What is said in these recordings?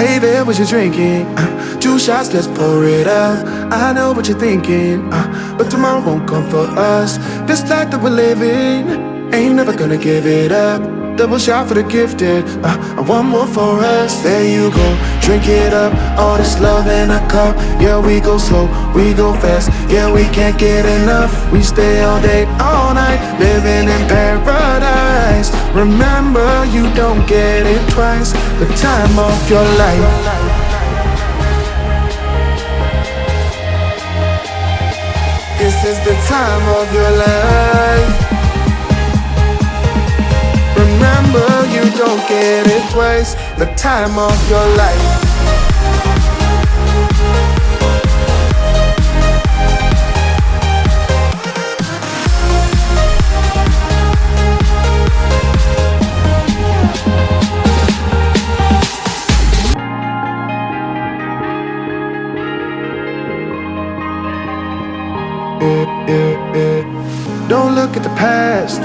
Hey there, what you drinking? 2 shots, let's pour it up. I know what you're thinking, but tomorrow won't come for us. This life that we're living, ain't never gonna give it up. Double shot for the gifted, and one more for us. There you go, drink it up. All this love in a cup. Yeah, we go slow, we go fast. Yeah, we can't get enough. We stay all day, all night, living in paradise. Remember, you don't get it twice. The time of your life. This is the time of your life. Remember, you don't get it twice. The time of your life. Don't look at the past,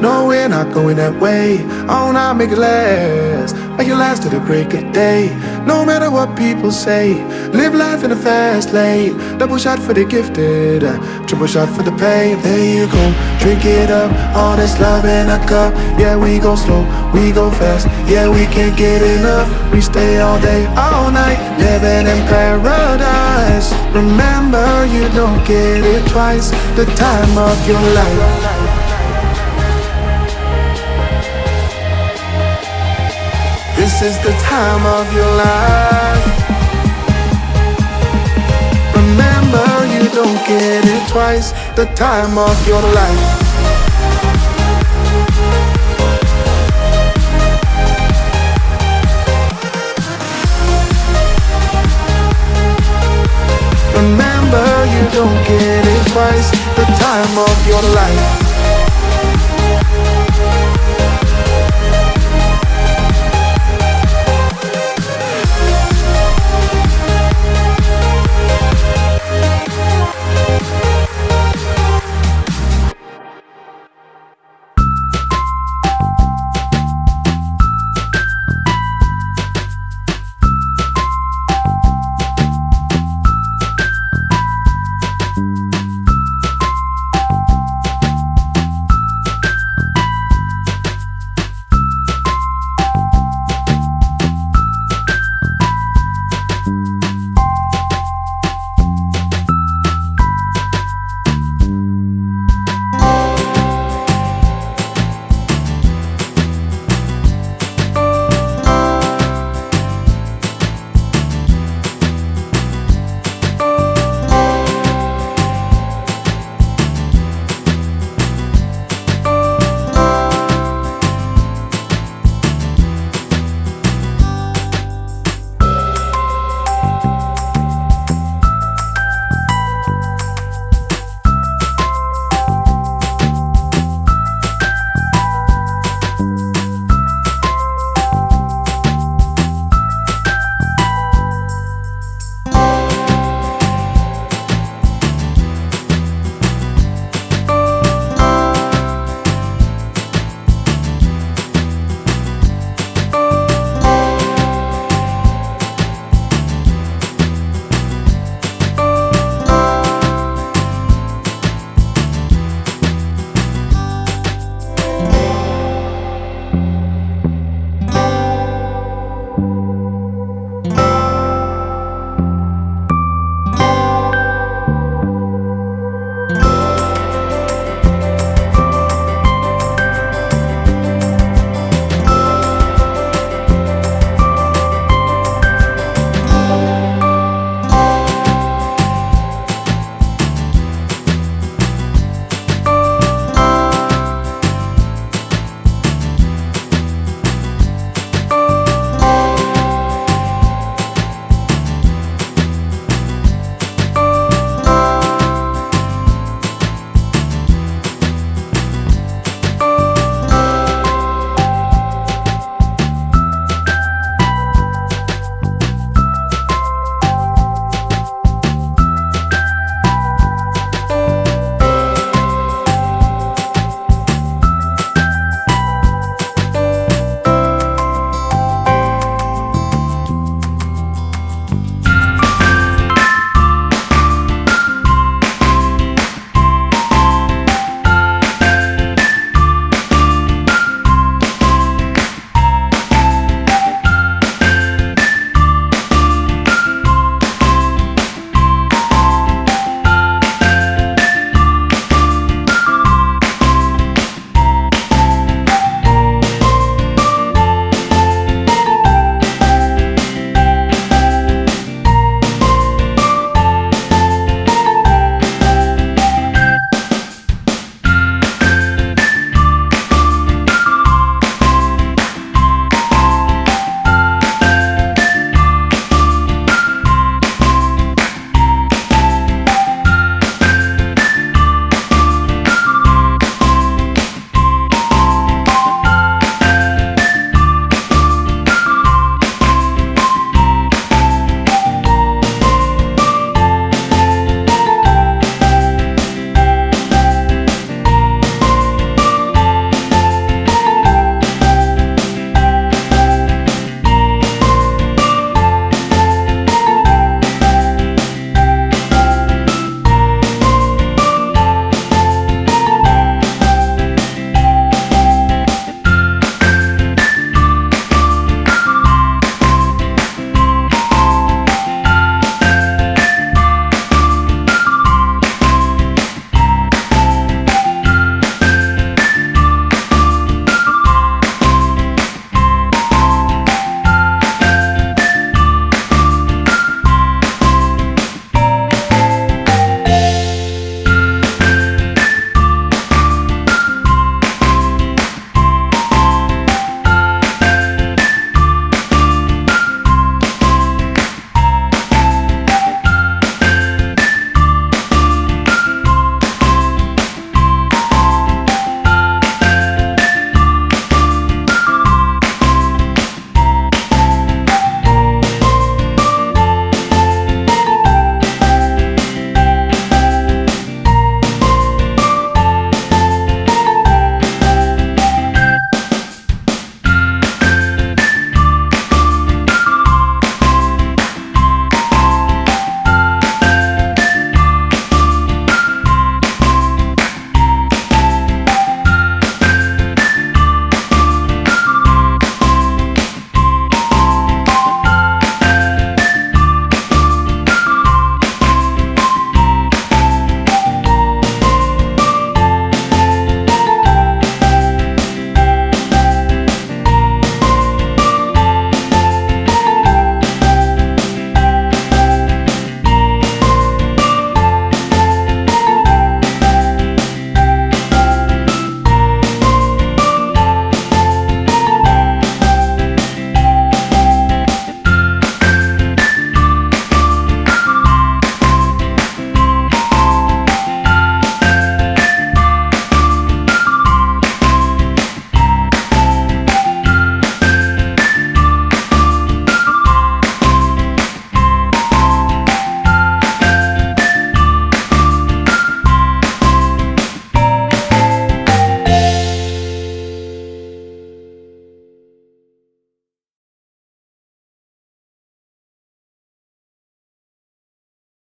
no, we're not going that way. Oh, now make it last, make it last to the break of day. No matter what people say, live life in a fast lane. Double shot for the gifted, triple shot for the pain. There you go, drink it up, all this love in a cup. Yeah, we go slow, we go fast. Yeah, we can't get enough. We stay all day, all night, living in paradise. Remember, you don't get it twice. The time of your life. This is the time of your life. Remember, you don't get it twice. The time of your life.